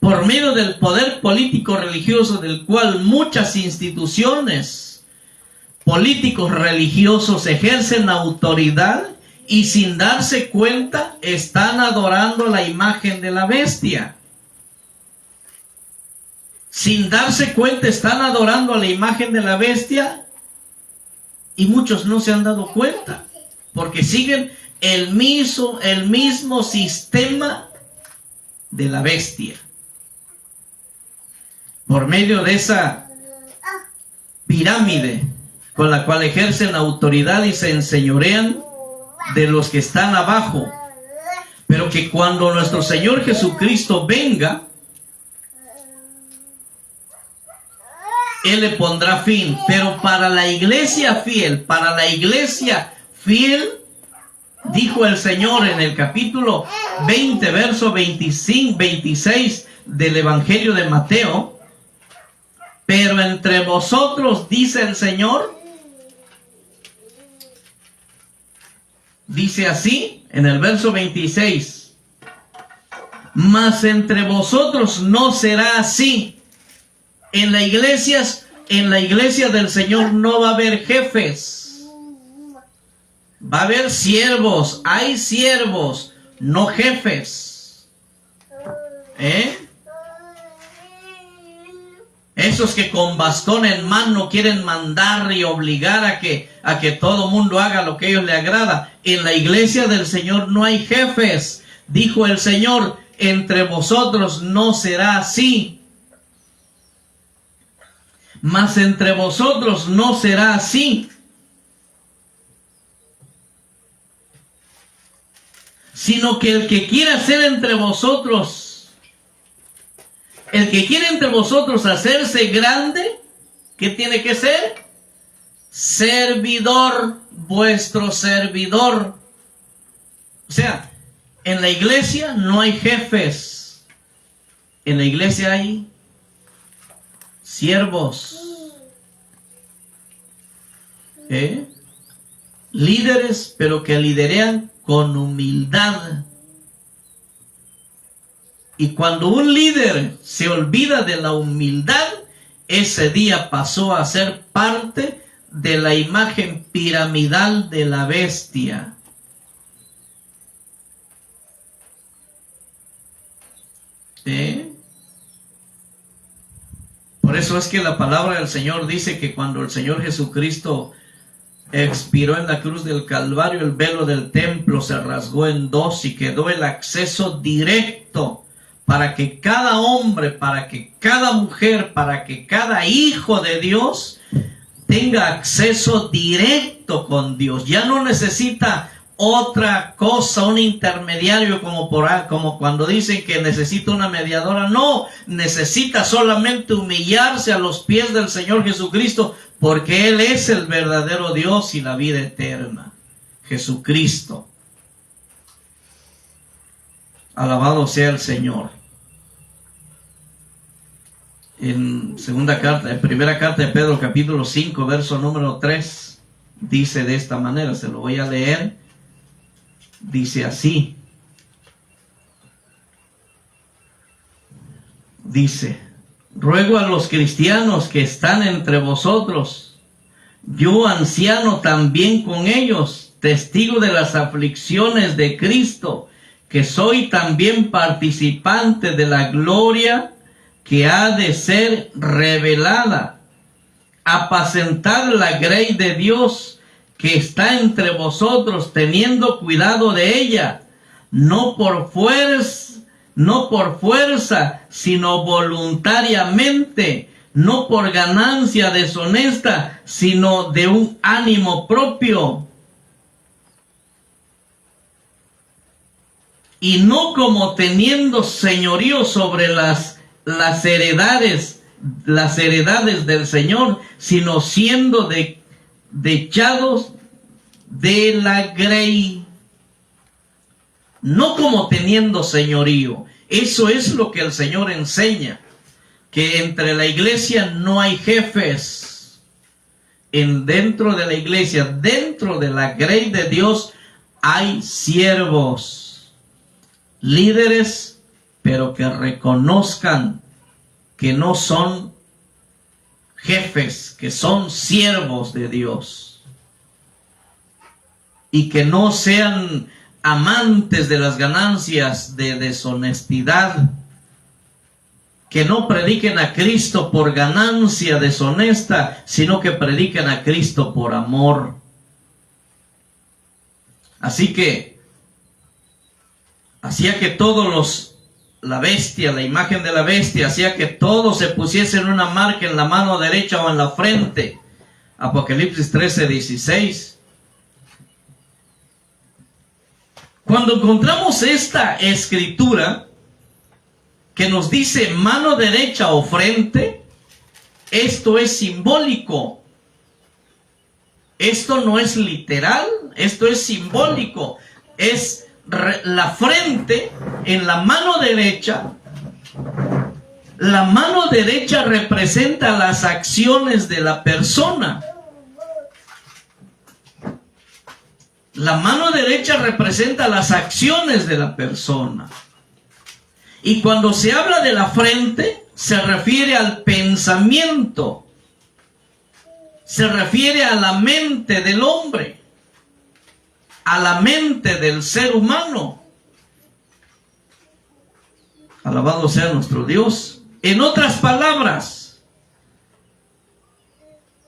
por medio del poder político religioso del cual muchas instituciones políticos religiosos ejercen autoridad y sin darse cuenta están adorando la imagen de la bestia. Sin darse cuenta están adorando a la imagen de la bestia y muchos no se han dado cuenta porque siguen el mismo sistema de la bestia. Por medio de esa pirámide con la cual ejercen autoridad y se enseñorean de los que están abajo. Pero que cuando nuestro Señor Jesucristo venga, Él le pondrá fin. Pero para la iglesia fiel, dijo el Señor en el capítulo 20, verso 25, 26 del Evangelio de Mateo, pero entre vosotros, dice el Señor, dice así en el verso 26, mas entre vosotros no será así. En la iglesia del Señor no va a haber jefes, va a haber siervos. Hay siervos, no jefes. Esos que con bastón en mano quieren mandar y obligar a que todo mundo haga lo que a ellos les agrada. En la iglesia del Señor no hay jefes. Dijo el Señor, entre vosotros no será así. Mas entre vosotros no será así, sino que el que quiera ser entre vosotros, el que quiere entre vosotros hacerse grande, ¿qué tiene que ser? Servidor, vuestro servidor. O sea, en la iglesia no hay jefes, en la iglesia hay siervos, líderes, pero que liderean con humildad. Y cuando un líder se olvida de la humildad, ese día pasó a ser parte de la imagen piramidal de la bestia. Por eso es que la palabra del Señor dice que cuando el Señor Jesucristo expiró en la cruz del Calvario, el velo del templo se rasgó en dos y quedó el acceso directo para que cada hombre, para que cada mujer, para que cada hijo de Dios tenga acceso directo con Dios. Ya no necesita otra cosa, un intermediario como cuando dicen que necesita una mediadora. No, necesita solamente humillarse a los pies del Señor Jesucristo, porque Él es el verdadero Dios y la vida eterna. Jesucristo. Alabado sea el Señor. En primera carta de Pedro, capítulo 5, verso número 3, dice de esta manera, se lo voy a leer. Dice así. Dice: ruego a los cristianos que están entre vosotros, yo anciano también con ellos, testigo de las aflicciones de Cristo, que soy también participante de la gloria que ha de ser revelada. Apacentad la grey de Dios que está entre vosotros, teniendo cuidado de ella, no por fuerza, sino voluntariamente, no por ganancia deshonesta, sino de un ánimo propio, y no como teniendo señorío sobre las heredades del Señor, sino siendo dechados de la grey, no como teniendo señorío. Eso es lo que el Señor enseña, que entre la iglesia no hay jefes. Dentro de la iglesia, dentro de la grey de Dios, hay siervos, líderes, pero que reconozcan que no son jefes, que son siervos de Dios, y que no sean amantes de las ganancias de deshonestidad, que no prediquen a Cristo por ganancia deshonesta, sino que prediquen a Cristo por amor. Así que hacía que la bestia, la imagen de la bestia, hacía que todos se pusiesen una marca en la mano derecha o en la frente. Apocalipsis 13:16. Cuando encontramos esta escritura que nos dice mano derecha o frente, esto es simbólico. Esto no es literal, esto es simbólico. Es la frente en la mano derecha. La mano derecha representa las acciones de la persona. La mano derecha representa las acciones de la persona. Y cuando se habla de la frente, se refiere al pensamiento. Se refiere a la mente del hombre, a la mente del ser humano. Alabado sea nuestro Dios. En otras palabras,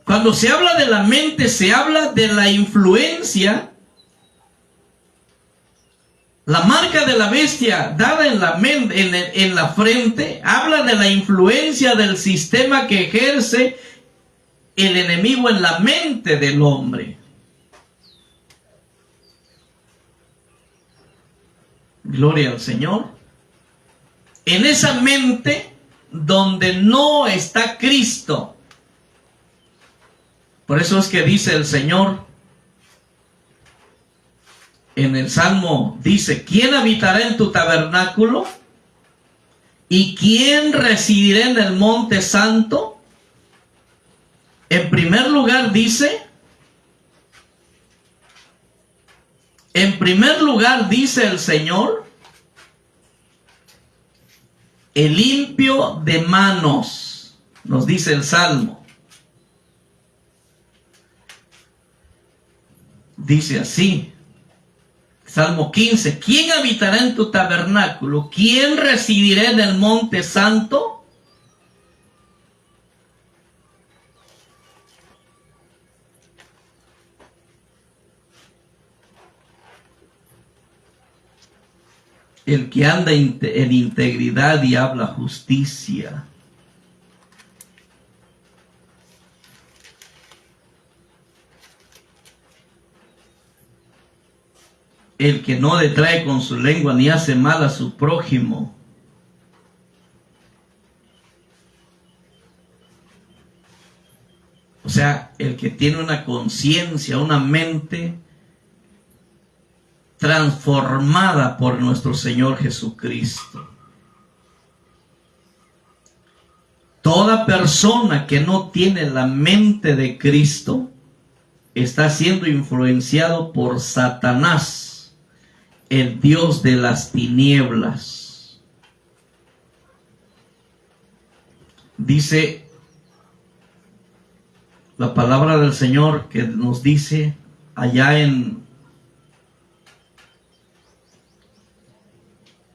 cuando se habla de la mente, se habla de la influencia. La marca de la bestia dada en la frente habla de la influencia del sistema que ejerce el enemigo en la mente del hombre. Gloria al Señor. En esa mente donde no está Cristo. Por eso es que dice el Señor en el Salmo, dice: ¿quién habitará en tu tabernáculo? ¿Y quién residirá en el monte santo? En primer lugar dice el Señor, el limpio de manos, nos dice el Salmo. Dice así, Salmo 15, ¿quién habitará en tu tabernáculo? ¿Quién residirá en el monte santo? el que anda en integridad y habla justicia. El que no detrae con su lengua ni hace mal a su prójimo. O sea, el que tiene una conciencia, una mente transformada por nuestro Señor Jesucristo. Toda persona que no tiene la mente de Cristo está siendo influenciado por Satanás, el Dios de las tinieblas. Dice la palabra del Señor que nos dice allá en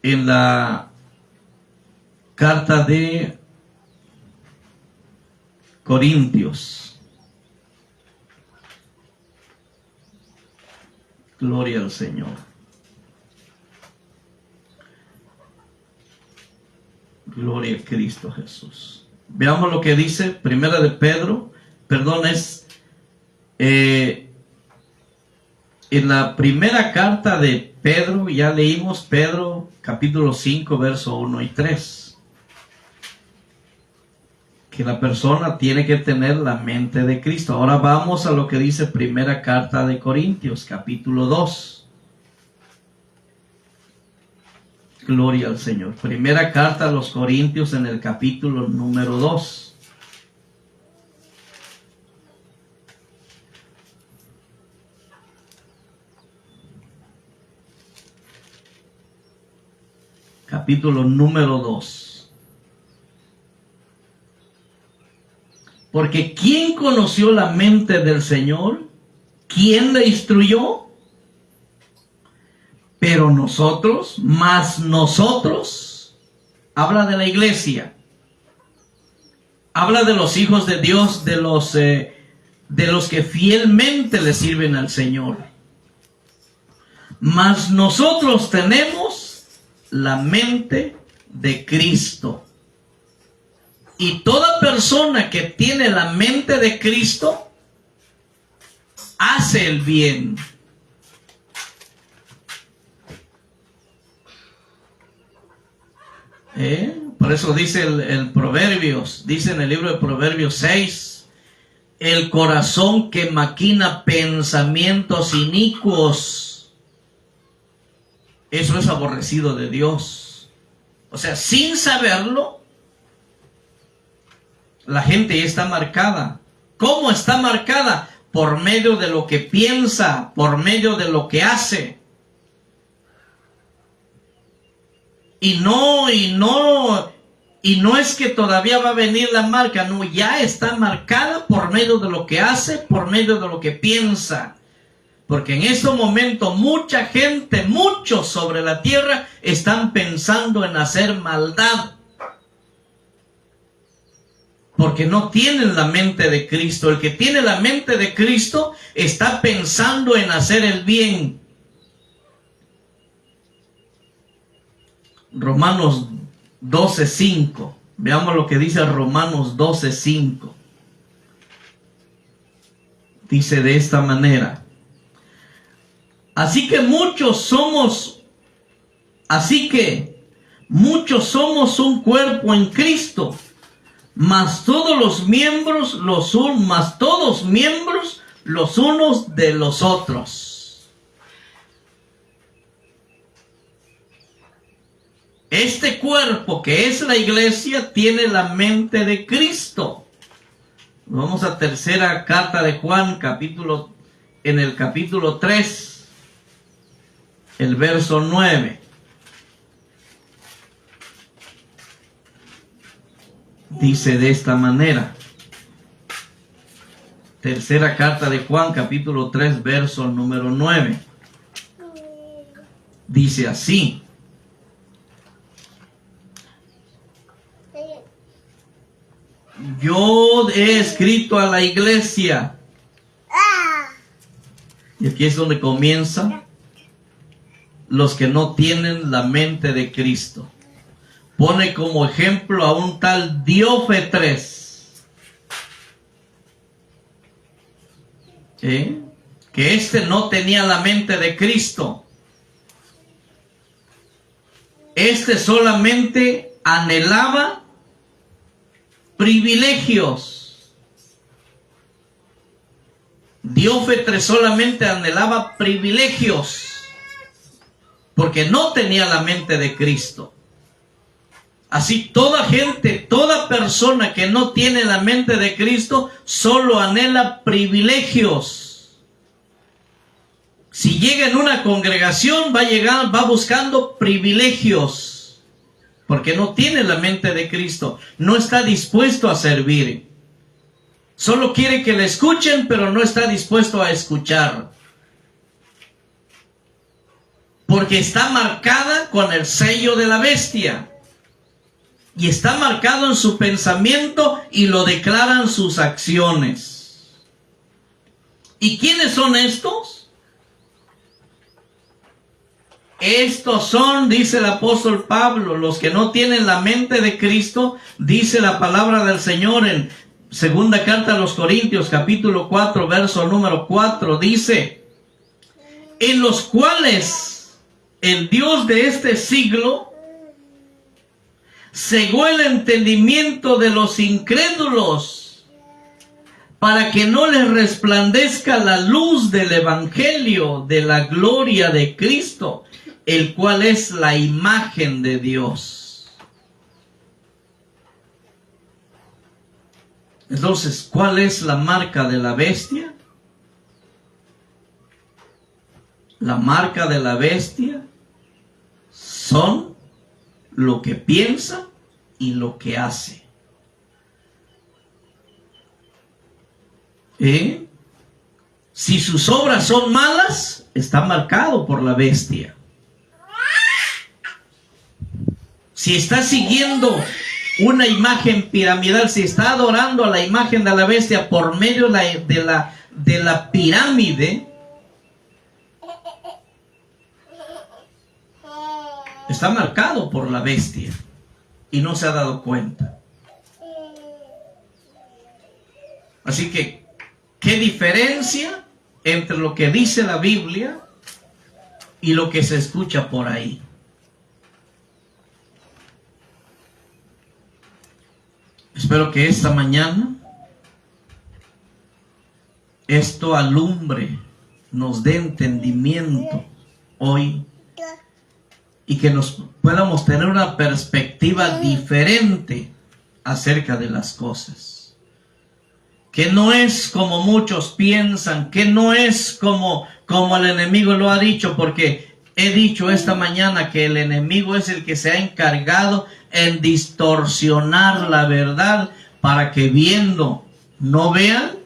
la carta de Corintios. Gloria al Señor. Gloria a Cristo Jesús. Veamos lo que dice Primera de Pedro. Perdón, es en la primera carta de Pedro, ya leímos Pedro capítulo 5, verso 1 y 3. Que la persona tiene que tener la mente de Cristo. Ahora vamos a lo que dice primera carta de Corintios, capítulo 2. Gloria al Señor. Primera carta a los Corintios en el capítulo número 2. Capítulo número 2. Porque ¿quién conoció la mente del Señor? ¿Quién le instruyó? Pero nosotros, más nosotros, habla de la iglesia, habla de los hijos de Dios, de los que fielmente le sirven al Señor. Mas nosotros tenemos la mente de Cristo. Y toda persona que tiene la mente de Cristo hace el bien. Por eso dice el Proverbios, dice en el libro de Proverbios 6, el corazón que maquina pensamientos inicuos, eso es aborrecido de Dios. O sea, sin saberlo, la gente ya está marcada. ¿Cómo está marcada? Por medio de lo que piensa, por medio de lo que hace. Y no es que todavía va a venir la marca, no, ya está marcada por medio de lo que hace, por medio de lo que piensa. Porque en este momento mucha gente, muchos sobre la tierra están pensando en hacer maldad. Porque no tienen la mente de Cristo. El que tiene la mente de Cristo está pensando en hacer el bien. Romanos 12:5. Veamos lo que dice Romanos 12:5. Dice de esta manera. Así que muchos somos un cuerpo en Cristo, mas todos miembros los unos de los otros. Este cuerpo que es la iglesia tiene la mente de Cristo. Vamos a tercera carta de Juan, en el capítulo 3. El verso 9. Dice de esta manera. Tercera carta de Juan, capítulo 3, verso número 9. Dice así. Yo he escrito a la iglesia. Y aquí es donde comienza los que no tienen la mente de Cristo. Pone como ejemplo a un tal Diófetres, que no tenía la mente de Cristo. Solamente anhelaba privilegios. Diófetres solamente anhelaba privilegios, porque no tenía la mente de Cristo. Así toda gente, toda persona que no tiene la mente de Cristo, solo anhela privilegios. Si llega en una congregación, va buscando privilegios, porque no tiene la mente de Cristo, no está dispuesto a servir. Solo quiere que le escuchen, pero no está dispuesto a escuchar, porque está marcada con el sello de la bestia. Y está marcado en su pensamiento y lo declaran sus acciones. ¿Y quiénes son estos? Estos son, dice el apóstol Pablo, los que no tienen la mente de Cristo, dice la palabra del Señor en segunda carta a los Corintios, capítulo 4, verso número 4, dice: en los cuales el Dios de este siglo cegó el entendimiento de los incrédulos, para que no les resplandezca la luz del evangelio de la gloria de Cristo, el cual es la imagen de Dios. Entonces, ¿cuál es la marca de la bestia? La marca de la bestia son lo que piensa y lo que hace. Si sus obras son malas, está marcado por la bestia. Si está siguiendo una imagen piramidal, si está adorando a la imagen de la bestia por medio de la pirámide, está marcado por la bestia y no se ha dado cuenta. Así que, ¿qué diferencia entre lo que dice la Biblia y lo que se escucha por ahí? Espero que esta mañana esto alumbre, nos dé entendimiento hoy, y que nos podamos tener una perspectiva diferente acerca de las cosas. Que no es como muchos piensan, que no es como el enemigo lo ha dicho, porque he dicho esta mañana que el enemigo es el que se ha encargado en distorsionar la verdad para que viendo no vean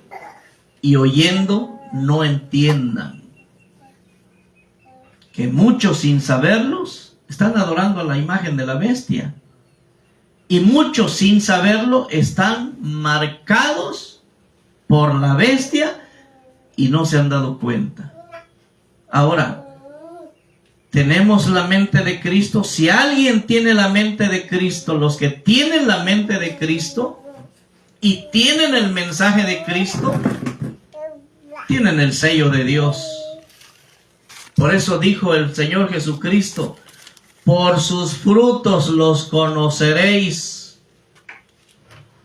y oyendo no entiendan. Que muchos sin saberlos están adorando a la imagen de la bestia. Y muchos sin saberlo están marcados por la bestia y no se han dado cuenta. Ahora, ¿tenemos la mente de Cristo? Si alguien tiene la mente de Cristo, los que tienen la mente de Cristo y tienen el mensaje de Cristo, tienen el sello de Dios. Por eso dijo el Señor Jesucristo: por sus frutos los conoceréis.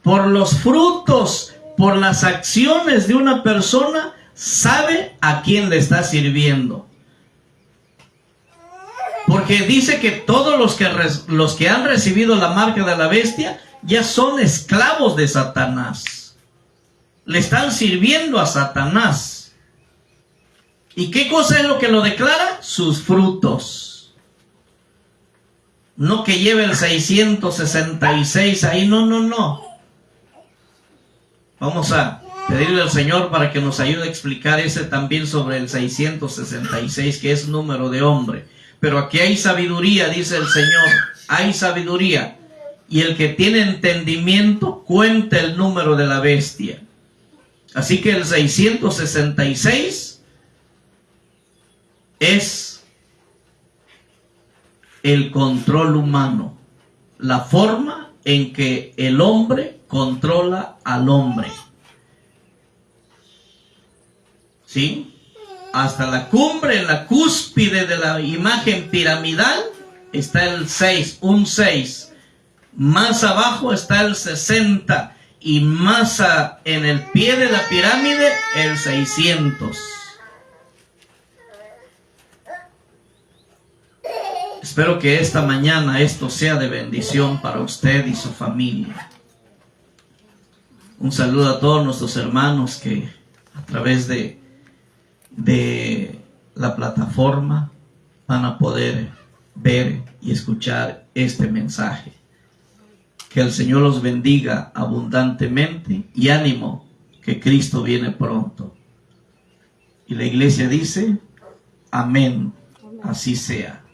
Por los frutos, por las acciones de una persona, sabe a quién le está sirviendo. Porque dice que todos los que han recibido la marca de la bestia ya son esclavos de Satanás. Le están sirviendo a Satanás. ¿Y qué cosa es lo que lo declara? Sus frutos. No que lleve el 666 ahí, no. Vamos a pedirle al Señor para que nos ayude a explicar ese también sobre el 666, que es número de hombre. Pero aquí hay sabiduría, dice el Señor, hay sabiduría. Y el que tiene entendimiento cuenta el número de la bestia. Así que el 666 es el control humano, la forma en que el hombre controla al hombre. ¿Sí? Hasta la cumbre, en la cúspide de la imagen piramidal, está el 6, un 6. Más abajo está el 60. Y más en el pie de la pirámide, el 600. Espero que esta mañana esto sea de bendición para usted y su familia. Un saludo a todos nuestros hermanos que a través de la plataforma van a poder ver y escuchar este mensaje. Que el Señor los bendiga abundantemente y ánimo, que Cristo viene pronto. Y la iglesia dice, amén, así sea.